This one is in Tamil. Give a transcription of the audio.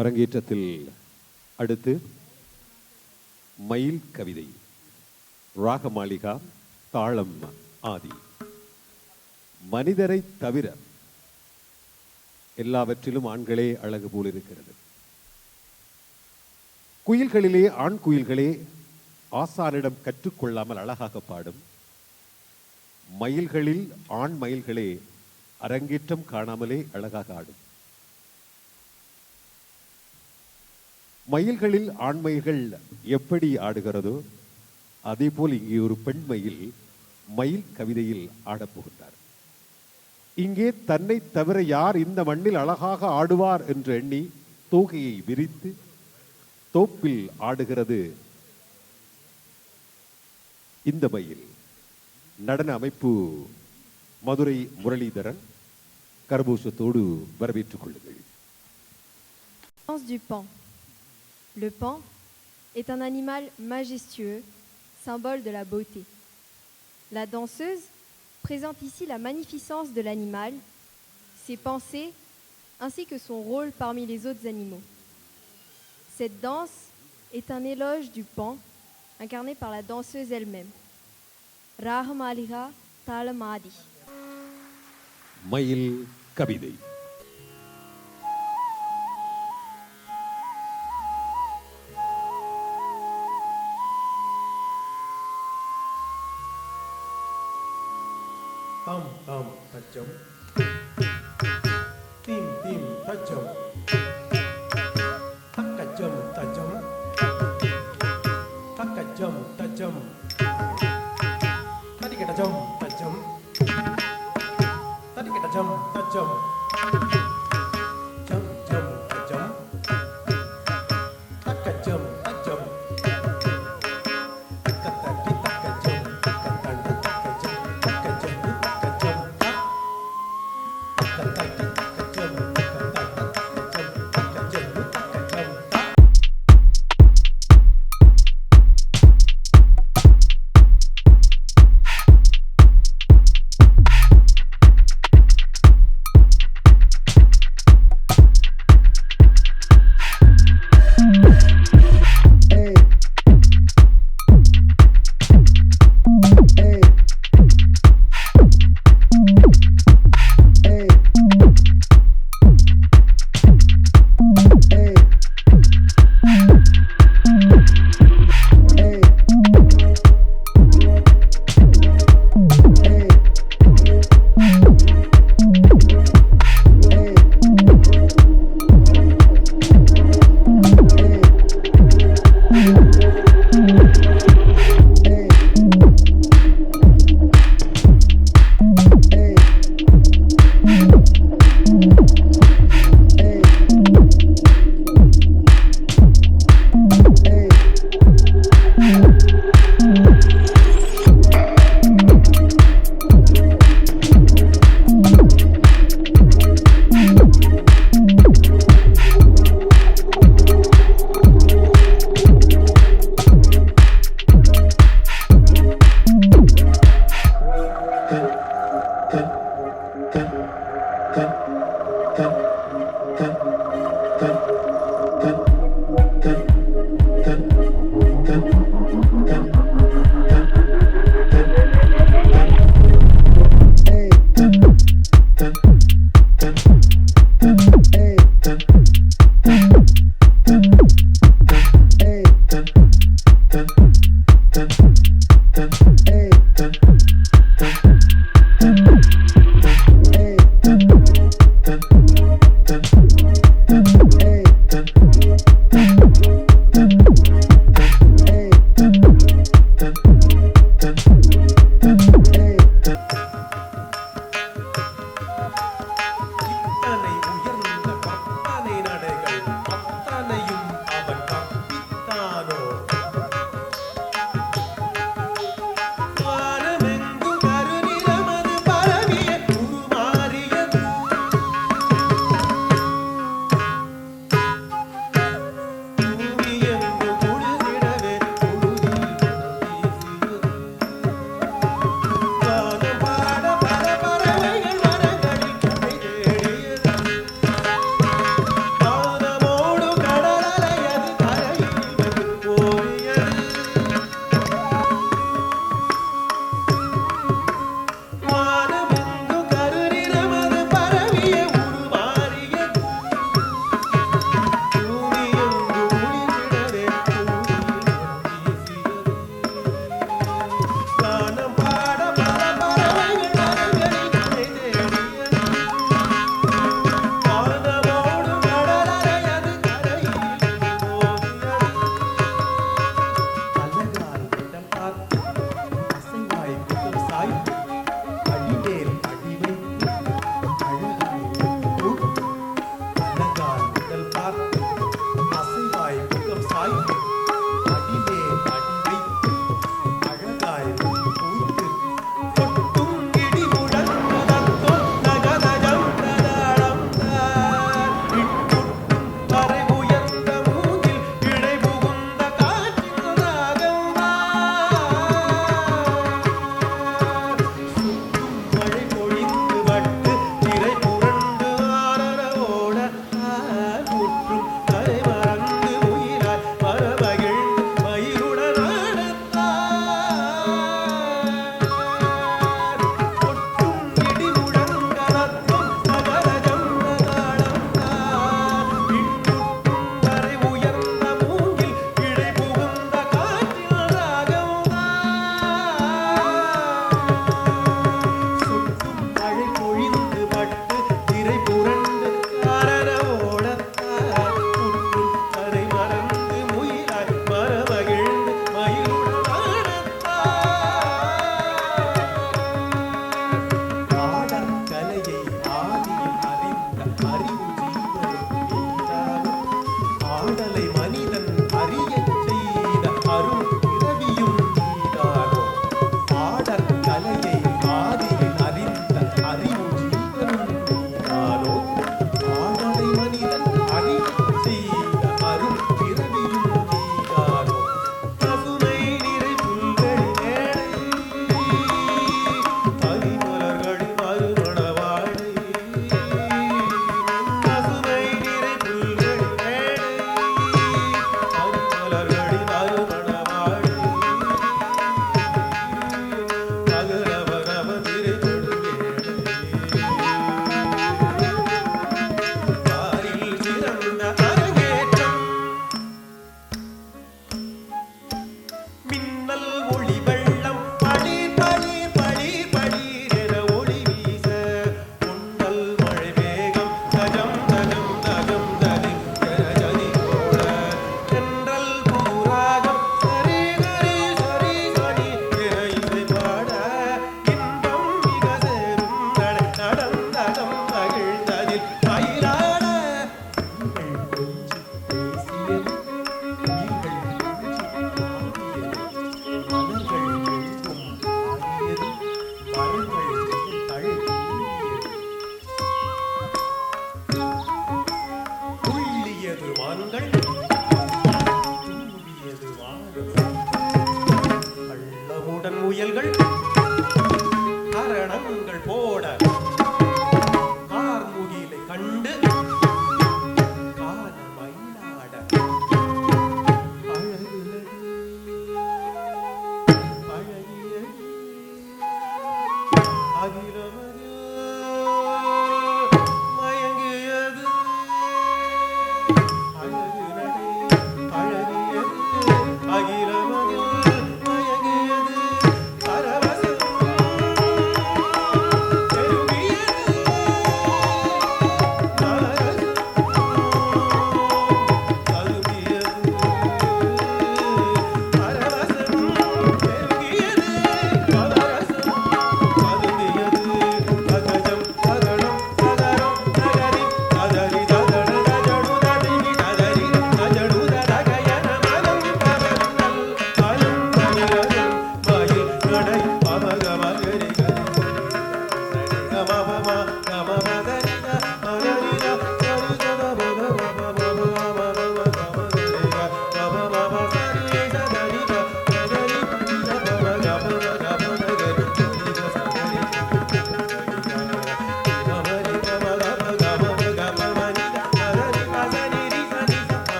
அரங்கேற்றத்தில் அடுத்து மயில் கவிதை, ராகமாளிகா, தாளம் ஆதி. மனிதரை தவிர எல்லாவற்றிலும் ஆண்களே அழகு போல் இருக்கிறது. குயில்களிலே ஆண் குயில்களே ஆசானிடம் கற்றுக்கொள்ளாமல் அழகாக பாடும். மயில்களில் ஆண் மயில்களே அரங்கேற்றம் காணாமலே அழகாக ஆடும். மயில்களில் ஆண் மயில்கள் எப்படி ஆடுகிறதோ அதே போல் இங்கே ஒரு பெண் மயில் மயில் கவிதையில் ஆடப்போகின்றார். இங்கே தன்னை தவிர யார் இந்த மண்ணில் அழகாக ஆடுவார் என்று எண்ணி தோகையை விரித்து தோப்பில் ஆடுகிறது இந்த மயில். நடன அமைப்பு மதுரை முரளிதரன். கரபூஷத்தோடு வரவேற்றுக் கொள்ளுங்கள். Du pan. Le pan est un animal majestueux, symbole de la beauté. La danseuse présente ici la magnificence de l'animal, ses pensées ainsi que son rôle parmi les autres animaux. Cette danse est un éloge du pan incarné par la danseuse elle-même. Rahamaliga Talamadi. மயில் கவிதை. Tam tam tajam, tim tim tajam, takajam tajam, takajam tajam, tadi kita jam tajam, tadi kita jam tajam, jam jam tajam, takajam tajam. தோரணங்கள் போட கார்முகிலை கண்டு கால மயிலாட அழகுலது அழகியது அகிலமது